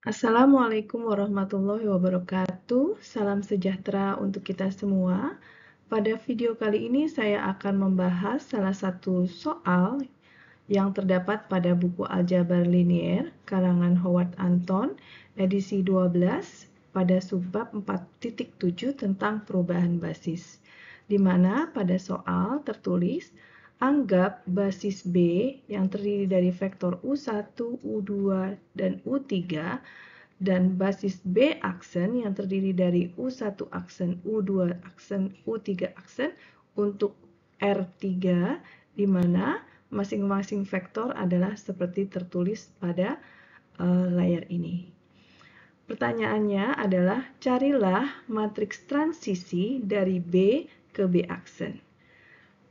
Assalamualaikum warahmatullahi wabarakatuh. Salam sejahtera untuk kita semua. Pada video kali ini saya akan membahas salah satu soal yang terdapat pada buku Aljabar Linier karangan Howard Anton edisi 12 pada subbab 4.7 tentang perubahan basis, di mana pada soal tertulis anggap basis B yang terdiri dari vektor U1, U2, dan U3 dan basis B aksen yang terdiri dari U1 aksen, U2 aksen, U3 aksen untuk R3, di mana masing-masing vektor adalah seperti tertulis pada layar ini. Pertanyaannya adalah carilah matriks transisi dari B ke B aksen.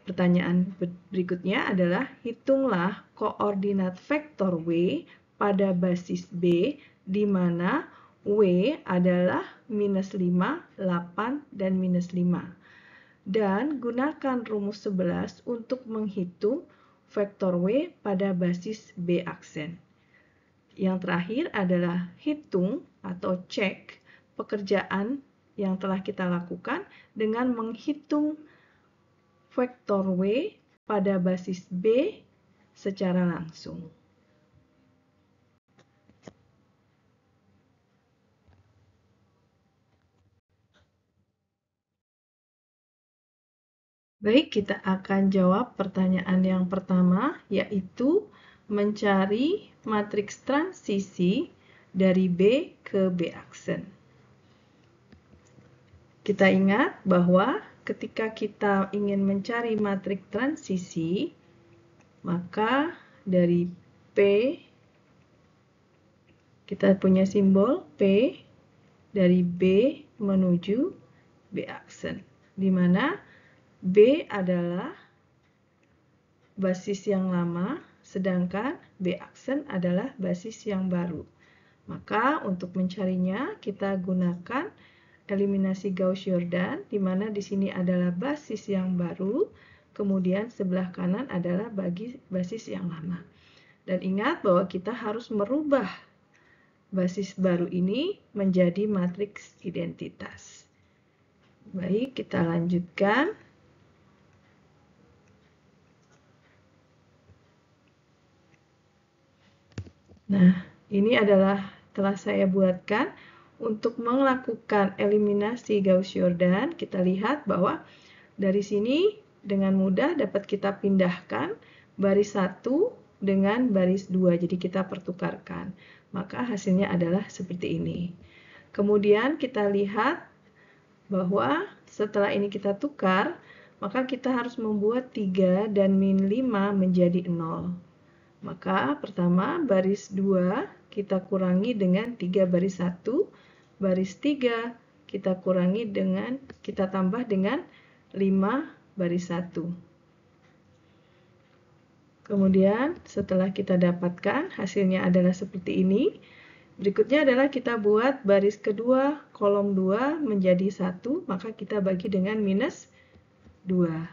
Pertanyaan berikutnya adalah hitunglah koordinat vektor W pada basis B di mana W adalah -5, 8, dan -5. Dan gunakan rumus 11 untuk menghitung vektor W pada basis B aksen. Yang terakhir adalah hitung atau cek pekerjaan yang telah kita lakukan dengan menghitung vektor W pada basis B secara langsung. Baik, kita akan jawab pertanyaan yang pertama, yaitu mencari matriks transisi dari B ke B aksen. Kita ingat bahwa ketika kita ingin mencari matriks transisi, maka dari P, kita punya simbol P, dari B menuju B aksen, di mana B adalah basis yang lama, sedangkan B aksen adalah basis yang baru. Maka untuk mencarinya kita gunakan eliminasi Gauss-Jordan, di mana di sini adalah basis yang baru, kemudian sebelah kanan adalah basis yang lama. Dan ingat bahwa kita harus merubah basis baru ini menjadi matriks identitas. Baik, kita lanjutkan. Nah, ini adalah telah saya buatkan untuk melakukan eliminasi Gauss-Jordan. Kita lihat bahwa dari sini dengan mudah dapat kita pindahkan baris 1 dengan baris 2. Jadi kita pertukarkan. Maka hasilnya adalah seperti ini. Kemudian kita lihat bahwa setelah ini kita tukar, maka kita harus membuat 3 dan -5 menjadi 0. Maka pertama baris 2 kita kurangi dengan 3 baris 1, baris 3 kita tambah dengan 5 baris 1. Kemudian setelah kita dapatkan hasilnya adalah seperti ini. Berikutnya adalah kita buat baris kedua kolom 2 menjadi 1, maka kita bagi dengan -2.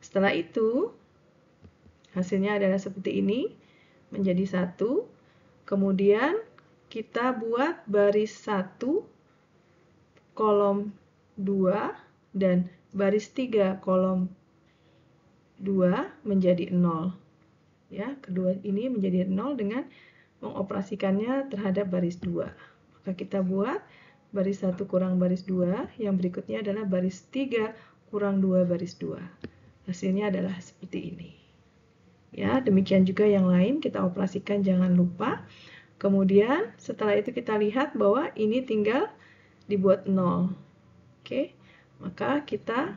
Setelah itu hasilnya adalah seperti ini, menjadi 1. Kemudian kita buat baris 1 kolom 2 dan baris 3 kolom 2 menjadi 0. Ya, kedua ini menjadi 0 dengan mengoperasikannya terhadap baris 2. Maka kita buat baris 1 kurang baris 2, yang berikutnya adalah baris 3 kurang 2 baris 2. Hasilnya adalah seperti ini. Ya, demikian juga yang lain kita operasikan, jangan lupa. Kemudian setelah itu kita lihat bahwa ini tinggal dibuat 0. Oke, maka kita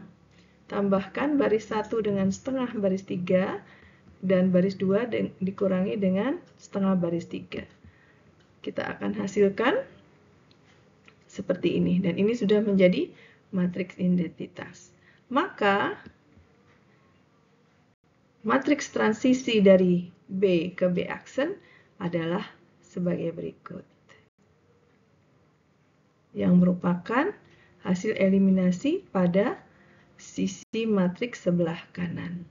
tambahkan baris 1 dengan setengah baris 3 dan baris 2 dikurangi dengan setengah baris 3. Kita akan hasilkan seperti ini, dan ini sudah menjadi matriks identitas. Maka matriks transisi dari B ke B aksen adalah sebagai berikut, yang merupakan hasil eliminasi pada sisi matriks sebelah kanan.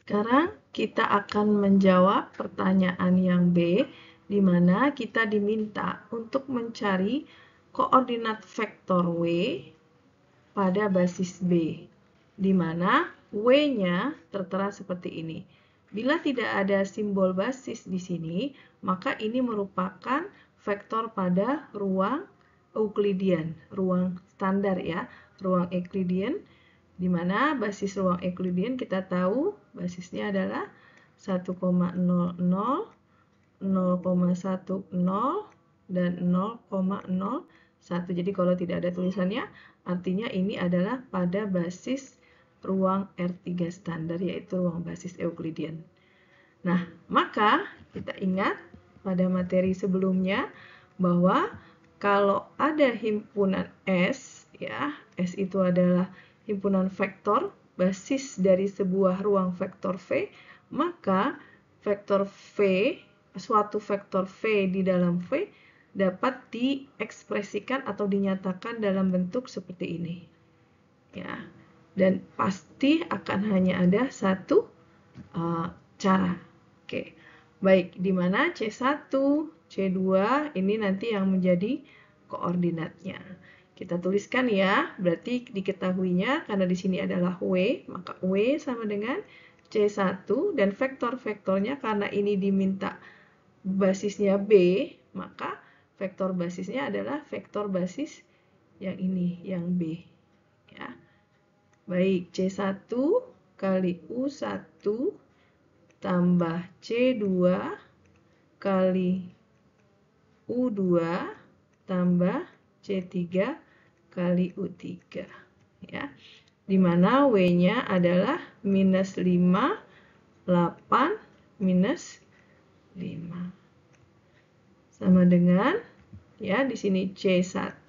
Sekarang kita akan menjawab pertanyaan yang B, di mana kita diminta untuk mencari koordinat vektor W pada basis B, di mana W-nya tertera seperti ini. Bila tidak ada simbol basis di sini, maka ini merupakan vektor pada ruang Euclidean, ruang standar ya, ruang Euclidean, di mana basis ruang Euclidean kita tahu basisnya adalah 1,00, 0,10, dan 0,01. Jadi kalau tidak ada tulisannya, artinya ini adalah pada basis ruang R3 standar, yaitu ruang basis Euclidean. Nah, maka kita ingat pada materi sebelumnya bahwa kalau ada himpunan S, ya, S itu adalah himpunan vektor basis dari sebuah ruang vektor V, maka vektor V, suatu vektor V di dalam V dapat diekspresikan atau dinyatakan dalam bentuk seperti ini. Ya, dan pasti akan hanya ada satu cara. Oke, baik, di mana C1, C2 ini nanti yang menjadi koordinatnya. Kita tuliskan ya, berarti diketahuinya karena di sini adalah W, maka W sama dengan C1 dan vektor-vektornya karena ini diminta basisnya B, maka vektor basisnya adalah vektor basis yang ini, yang B. Ya. Baik, C1 kali U1 tambah C2 kali U2 tambah C3 kali U3. Ya. Di mana W-nya adalah minus 5, 8, minus 5. Sama dengan, ya, di sini C1,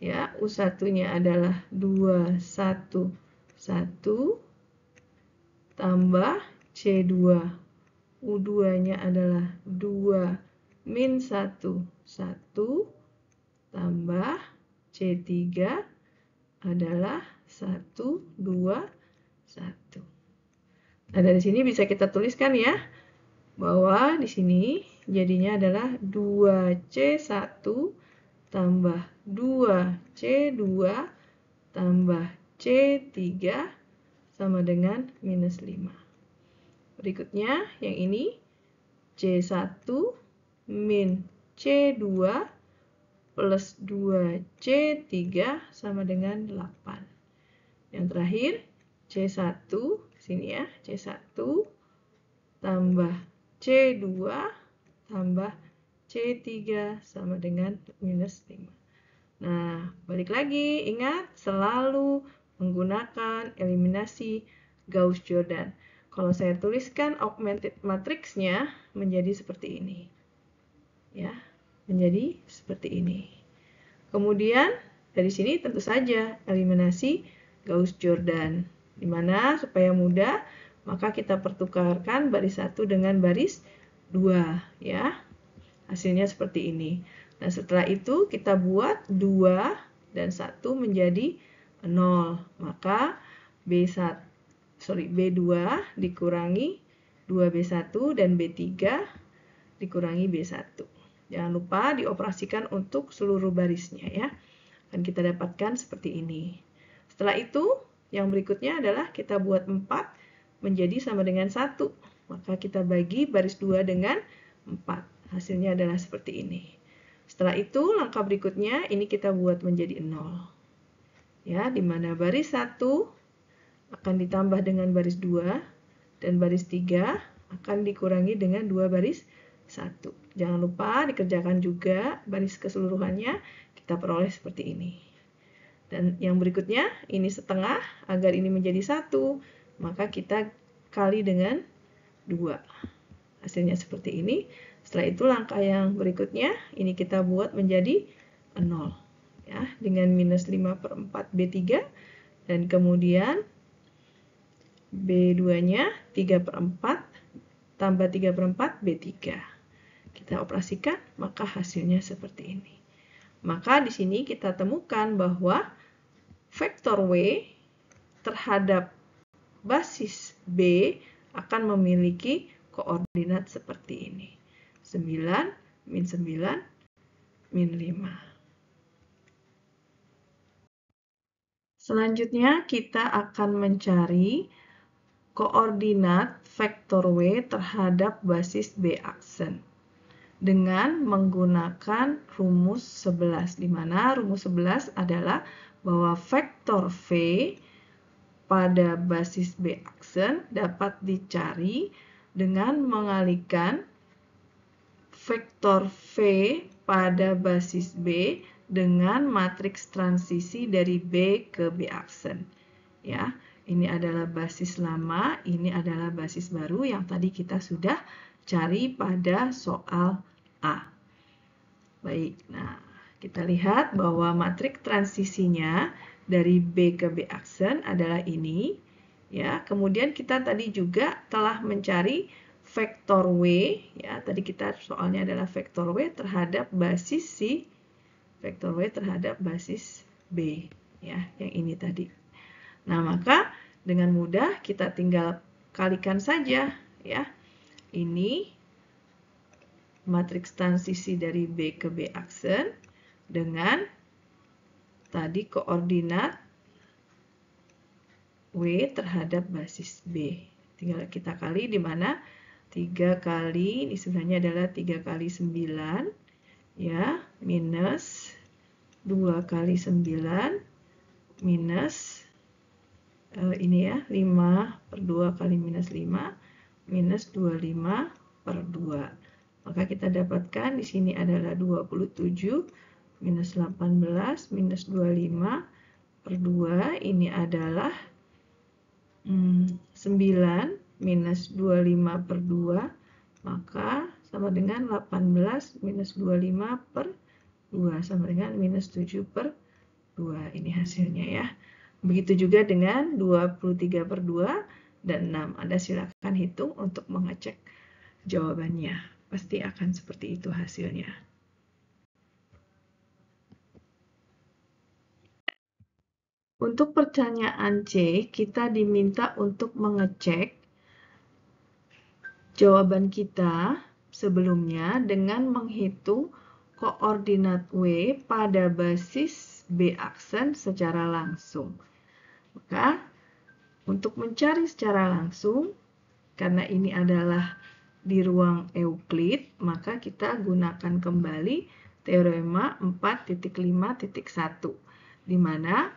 ya, U1-nya adalah 2, 1, 1, tambah C2, U2-nya adalah 2, min 1, 1, tambah C3 adalah 1, 2, 1. Nah, dari sini bisa kita tuliskan ya, bahwa di sini jadinya adalah 2C1 tambah 2C2 tambah C3 sama dengan minus 5. Berikutnya, yang ini C1 min C2 plus 2C3 sama dengan 8. Yang terakhir, C1, sini ya, C1 tambah C2 tambah C3 sama dengan minus 5. Nah, balik lagi, ingat selalu menggunakan eliminasi Gauss-Jordan. Kalau saya tuliskan augmented matrixnya menjadi seperti ini. Ya, menjadi seperti ini. Kemudian dari sini tentu saja eliminasi Gauss-Jordan. Di mana supaya mudah, maka kita pertukarkan baris 1 dengan baris 2, ya. Hasilnya seperti ini. Nah, setelah itu kita buat 2 dan 1 menjadi 0. Maka B2 dikurangi 2B1 dan B3 dikurangi B1. Jangan lupa dioperasikan untuk seluruh barisnya ya. Dan kita dapatkan seperti ini. Setelah itu, yang berikutnya adalah kita buat 4 menjadi sama dengan 1. Maka kita bagi baris 2 dengan 4. Hasilnya adalah seperti ini. Setelah itu, langkah berikutnya ini kita buat menjadi 0. Ya, di mana baris 1 akan ditambah dengan baris 2 dan baris 3 akan dikurangi dengan 2 baris 1. Jangan lupa dikerjakan juga baris keseluruhannya, kita peroleh seperti ini. Dan yang berikutnya, ini setengah, agar ini menjadi 1, maka kita kali dengan 2. Hasilnya seperti ini. Setelah itu langkah yang berikutnya, ini kita buat menjadi 0. Ya, dengan minus 5/4 B3, dan kemudian B2-nya 3/4 tambah 3/4 B3. Kita operasikan, maka hasilnya seperti ini. Maka di sini kita temukan bahwa vektor W terhadap basis B akan memiliki koordinat seperti ini. 9, min 9, min 5. Selanjutnya kita akan mencari koordinat vektor W terhadap basis B aksen dengan menggunakan rumus 11, di mana rumus 11 adalah bahwa vektor V pada basis B aksen dapat dicari dengan mengalihkan vektor V pada basis B dengan matriks transisi dari B ke B aksen. Ya, ini adalah basis lama, ini adalah basis baru yang tadi kita sudah cari pada soal A. Baik, nah kita lihat bahwa matriks transisinya dari B ke B aksen adalah ini. Ya, kemudian kita tadi juga telah mencari vektor W, ya tadi kita soalnya adalah vektor W terhadap basis si vektor W terhadap basis B, ya yang ini tadi. Nah, maka dengan mudah kita tinggal kalikan saja, ya. Ini matriks transisi dari B ke B aksen dengan tadi koordinat W terhadap basis B. Tinggal kita kali di mana 3 kali, ini sebenarnya adalah 3 kali 9, ya, minus 2 kali 9, minus, ini ya, 5 per 2 kali minus 5, minus 25 per 2. Maka kita dapatkan di sini adalah 27 minus 18 minus 25 per 2. Ini adalah 9 minus 25 per 2. Maka sama dengan 18 minus 25 per 2. Sama dengan minus 7 per 2. Ini hasilnya ya. Begitu juga dengan 23 per 2 dan 6. Anda silakan hitung untuk mengecek jawabannya. Pasti akan seperti itu hasilnya. Untuk pertanyaan C, kita diminta untuk mengecek jawaban kita sebelumnya dengan menghitung koordinat W pada basis B aksen secara langsung. Maka, untuk mencari secara langsung, karena ini adalah di ruang Euclid, maka kita gunakan kembali teorema 4.5.1, di mana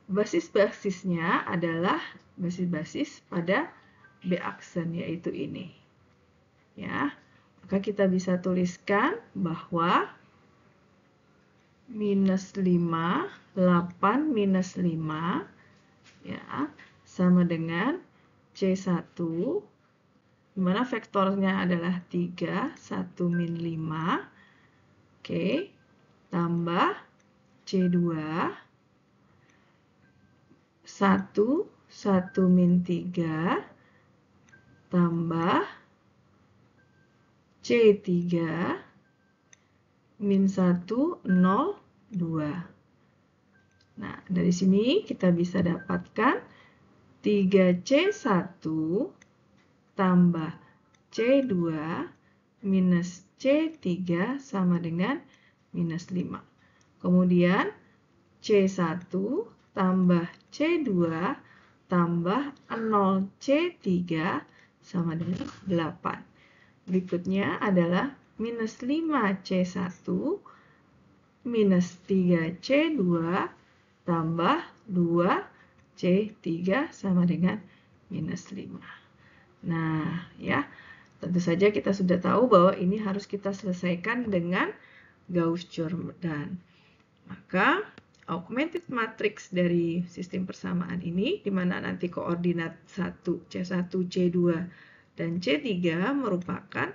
basis-basisnya adalah basis-basis pada B aksen, yaitu ini. Ya, maka kita bisa tuliskan bahwa minus 5, 8 minus 5, ya, sama dengan C1, di mana vektornya adalah 3, 1 min 5, oke, tambah C2, 1, 1 min 3, tambah C3, min 1, 0, 2. Nah, dari sini kita bisa dapatkan 3C1 tambah C2 minus C3 sama dengan minus 5. Kemudian C1 tambah C2 tambah 0C3 sama dengan 8. Berikutnya adalah minus 5C1 minus 3C2 tambah 2C3 sama dengan minus 5. Nah, ya, tentu saja kita sudah tahu bahwa ini harus kita selesaikan dengan Gauss-Jordan. Maka, augmented matrix dari sistem persamaan ini, di mana nanti koordinat 1, C1, C2, dan C3 merupakan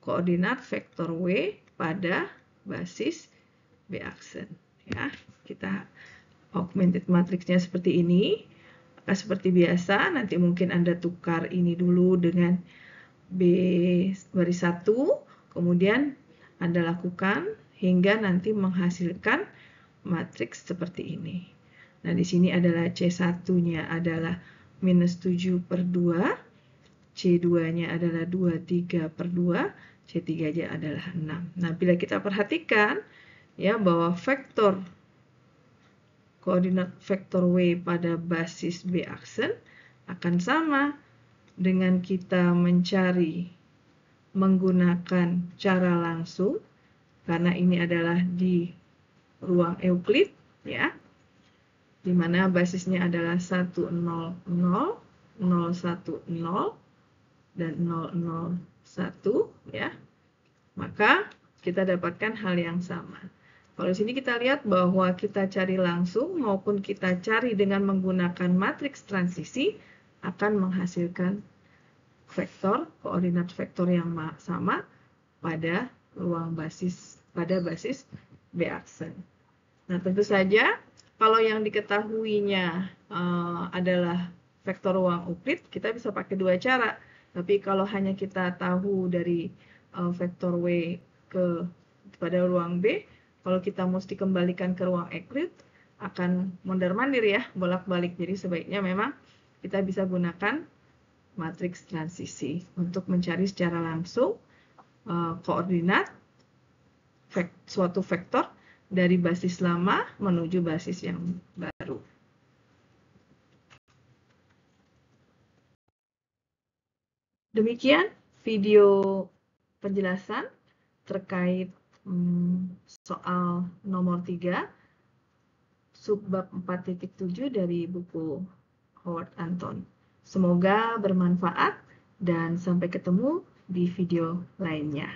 koordinat vektor W pada basis B aksen. Ya, kita augmented matrixnya seperti ini. Seperti biasa, nanti mungkin Anda tukar ini dulu dengan B baris 1, kemudian Anda lakukan hingga nanti menghasilkan matriks seperti ini. Nah, di sini adalah C1-nya adalah minus 7/2, C2-nya adalah 23/2, C3-nya adalah 6. Nah, bila kita perhatikan ya bahwa vektor koordinat vektor W pada basis B aksen akan sama dengan kita mencari menggunakan cara langsung, karena ini adalah di ruang Euclid ya, di mana basisnya adalah 1, 0, 0, 0, 1, 0, dan 0, 0, 1 ya. Maka kita dapatkan hal yang sama. Kalau di sini kita lihat bahwa kita cari langsung maupun kita cari dengan menggunakan matriks transisi akan menghasilkan vektor, koordinat vektor yang sama pada ruang basis, pada basis B aksen. Nah, tentu saja kalau yang diketahuinya adalah vektor ruang Euclid, kita bisa pakai dua cara. Tapi kalau hanya kita tahu dari vektor W pada ruang B, kalau kita mesti kembalikan ke ruang Euclid, akan mondar-mandir ya, bolak-balik. Jadi sebaiknya memang kita bisa gunakan matriks transisi untuk mencari secara langsung koordinat suatu vektor dari basis lama menuju basis yang baru. Demikian video penjelasan terkait soal nomor 3 subbab 4.7 dari buku Howard Anton. Semoga bermanfaat dan sampai ketemu di video lainnya.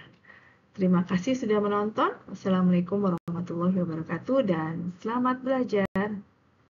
Terima kasih sudah menonton. Wassalamualaikum warahmatullahi wabarakatuh dan selamat belajar.